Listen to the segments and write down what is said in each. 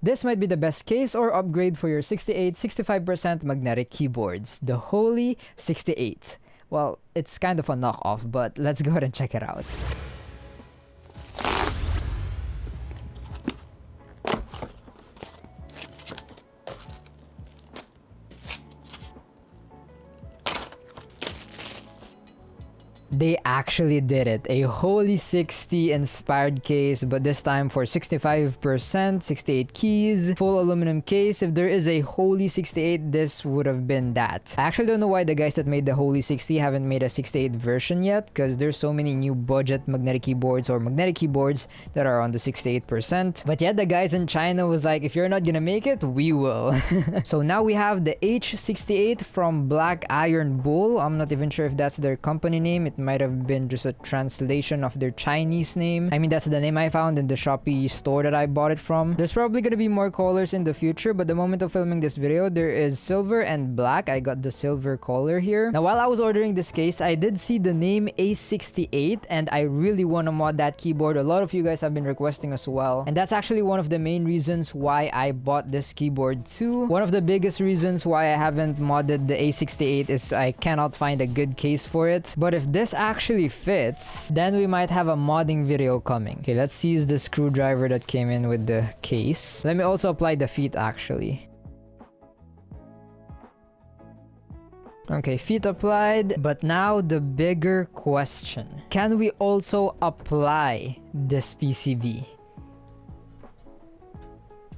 This might be the best case or upgrade for your 68-65% magnetic keyboards, the HOLY68. Well, it's kind of a knockoff, but let's go ahead and check it out. They actually did it. A Holy60 inspired case, but this time for 65%, 68 keys, full aluminum case. If there is a Holy68, this would have been that. I actually don't know why the guys that made the Holy60 haven't made a 68 version yet, because there's so many new budget magnetic keyboards or magnetic keyboards that are on the 68%. But yet the guys in China was like, if you're not gonna make it, we will. So now we have the H68 from Black Iron Bull. I'm not even sure if that's their company name. It might have been just a translation of their Chinese name. I mean, that's the name I found in the Shopee store that I bought it from. There's probably gonna be more colors in the future, but the moment of filming this video, there is silver and black. I got the silver color here. Now, while I was ordering this case, I did see the name A68, and I really want to mod that keyboard. A lot of you guys have been requesting as well, and that's actually one of the main reasons why I bought this keyboard too. One of the biggest reasons why I haven't modded the A68 is I cannot find a good case for it. But if this actually fits, then we might have a modding video coming. Okay, let's use the screwdriver that came in with the case. Let me also apply the feet actually. Okay, feet applied, but now the bigger question. Can we also apply this PCB?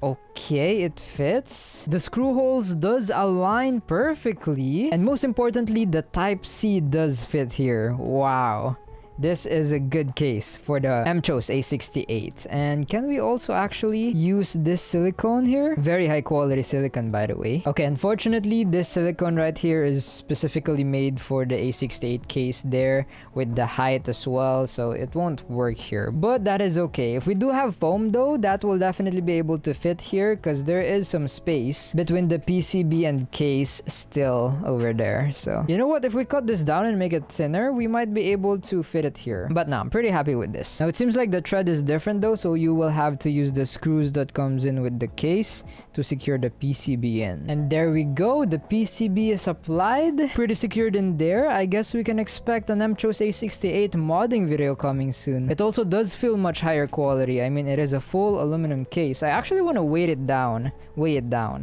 Okay, it fits. The screw holes does align perfectly. And most importantly, the Type-C does fit here. Wow. This is a good case for the mchose A68. And can we also actually use this silicone here? Very high quality silicone, by the way. Okay, unfortunately, this silicone right here is specifically made for the A68 case there with the height as well, so it won't work here. But that is okay. If we do have foam though, that will definitely be able to fit here because there is some space between the PCB and case still over there. So, you know what? If we cut this down and make it thinner, we might be able to fit it here. But now I'm pretty happy with this. Now it seems like the thread is different though, so you will have to use the screws that comes in with the case to secure the PCB in. And there we go, the PCB is applied, pretty secured in there. I guess we can expect an mchose A68 modding video coming soon. It also does feel much higher quality. I mean, it is a full aluminum case. I actually want to weigh it down.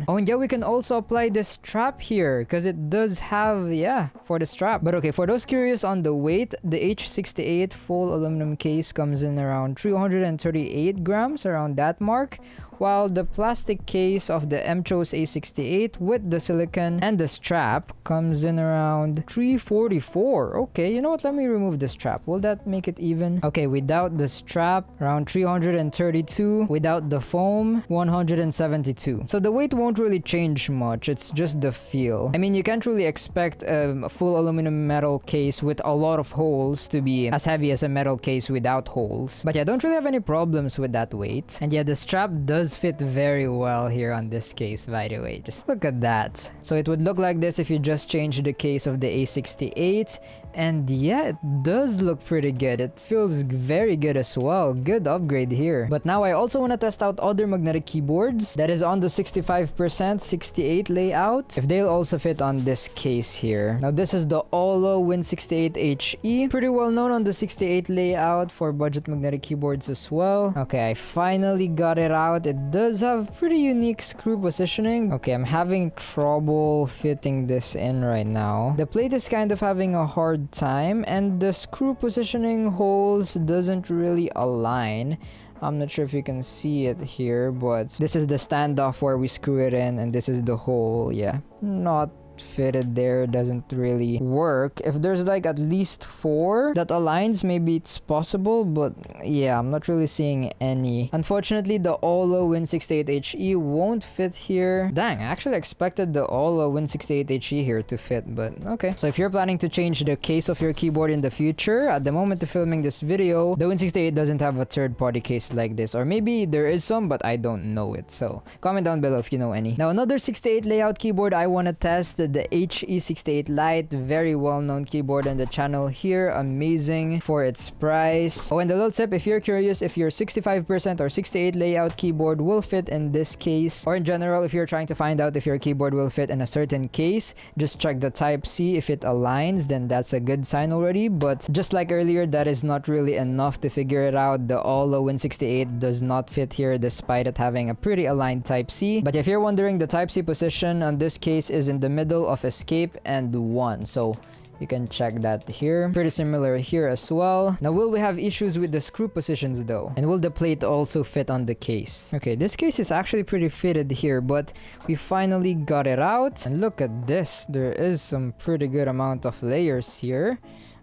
Oh, and yeah, we can also apply this strap here because it does have, yeah, for the strap. But okay, for those curious on the weight, the H68 full aluminum case comes in around 338 grams, around that mark, while the plastic case of the mchose A68 with the silicone and the strap comes in around 344. Okay, you know what? Let me remove the strap. Will that make it even? Okay, without the strap, around 332. Without the foam, 172. So the weight won't really change much. It's just the feel. I mean, you can't really expect a full aluminum metal case with a lot of holes to be as heavy as a metal case without holes. But yeah, I don't really have any problems with that weight. And yeah, the strap does fit very well here on this case, by the way. Just look at that. So it would look like this if you just change the case of the A68. And yeah, it does look pretty good. It feels very good as well. Good upgrade here. But now I also want to test out other magnetic keyboards that is on the 65% 68 layout, if they'll also fit on this case here. Now this is the AULA Win68HE, pretty well known on the 68 layout for budget magnetic keyboards as well. Okay, I finally got it out. It does have pretty unique screw positioning. Okay, I'm having trouble fitting this in right now. The plate is kind of having a hard time, and the screw positioning holes doesn't really align. I'm not sure if you can see it here, but this is the standoff where we screw it in, and this is the hole. Yeah, not fitted there, doesn't really work. If there's like at least 4 that aligns, maybe it's possible, but yeah, I'm not really seeing any. Unfortunately, the AULA Win68HE won't fit here. Dang, I actually expected the AULA Win68HE here to fit, but okay. So if you're planning to change the case of your keyboard in the future, at the moment of filming this video, the Win68 doesn't have a third-party case like this, or maybe there is some, but I don't know it. So comment down below if you know any. Now, another 68 layout keyboard I want to test, have the HE68 Lite, very well-known keyboard on the channel here, amazing for its price. Oh, and a little tip, if you're curious if your 65% or 68 layout keyboard will fit in this case, or in general, if you're trying to find out if your keyboard will fit in a certain case, just check the Type-C. If it aligns, then that's a good sign already. But just like earlier, that is not really enough to figure it out. The AULA Win68 does not fit here despite it having a pretty aligned Type-C. But if you're wondering, the Type-C position on this case is in the middle of escape and 1. So you can check that here. Pretty similar here as well. Now, will we have issues with the screw positions though? And will the plate also fit on the case? Okay, this case is actually pretty fitted here, but we finally got it out. And look at this. There is some pretty good amount of layers here.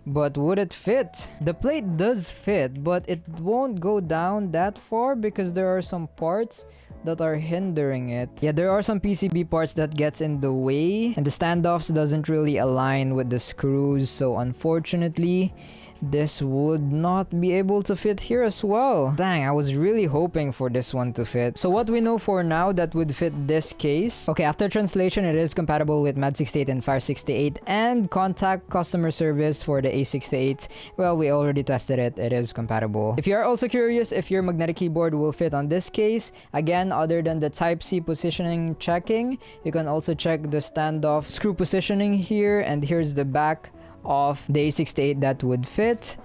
But would it fit? The plate does fit, but it won't go down that far because there are some parts that are hindering it. Yeah, there are some PCB parts that gets in the way, and the standoffs doesn't really align with the screws, so unfortunately this would not be able to fit here as well. Dang, I was really hoping for this one to fit. So what we know for now that would fit this case. Okay, after translation, it is compatible with MAD68 and Fire68, and contact customer service for the A68. Well, we already tested it. It is compatible. If you are also curious if your magnetic keyboard will fit on this case, again, other than the Type-C positioning checking, you can also check the standoff screw positioning here, and here's the back of the A68 that would fit.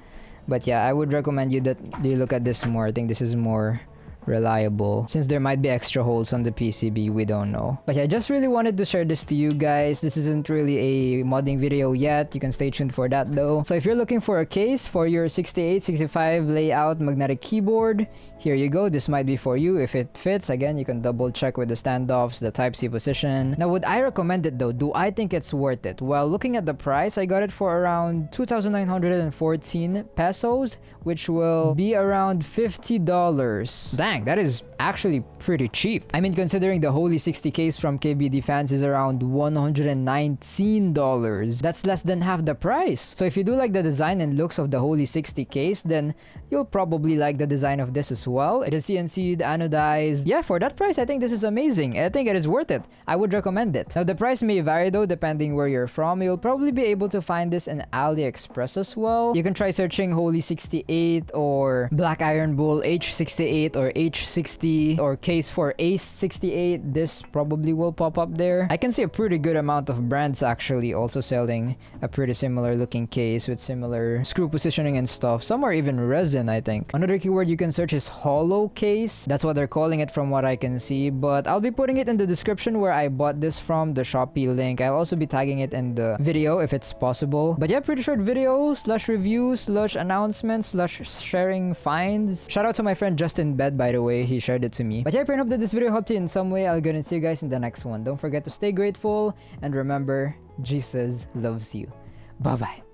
But yeah, I would recommend you that you look at this more. I think this is more reliable since there might be extra holes on the PCB, we don't know. But yeah, I just really wanted to share this to you guys. This isn't really a modding video yet. You can stay tuned for that though. So if you're looking for a case for your 68, 65 layout magnetic keyboard, here you go. This might be for you. If it fits, again, you can double check with the standoffs, the Type-C position. Now, would I recommend it though? Do I think it's worth it? Well, looking at the price, I got it for around 2,914 pesos, which will be around $50. Dang, that is actually pretty cheap. I mean, considering the Holy60 case from KBD Fans is around $119. That's less than half the price. So if you do like the design and looks of the Holy60 case, then you'll probably like the design of this as well. It is CNC'd, anodized. Yeah, for that price, I think this is amazing. I think it is worth it. I would recommend it. Now, the price may vary though, depending where you're from. You'll probably be able to find this in AliExpress as well. You can try searching Holy68 or Black Iron Bull H68 or H60 or case for A68. This probably will pop up there. I can see a pretty good amount of brands actually also selling a pretty similar looking case with similar screw positioning and stuff. Some are even resin, I think. Another keyword you can search is HOLO-case. That's what they're calling it from what I can see, but I'll be putting it in the description where I bought this from, the Shopee link. I'll also be tagging it in the video if it's possible. But yeah, pretty short video / review / announcements / sharing finds. Shout out to my friend Justin Bed, by the way. He shared it to me. But yeah, I hope that this video helped you in some way. I'll go and see you guys in the next one. Don't forget to stay grateful, and remember, Jesus loves you. Bye-bye.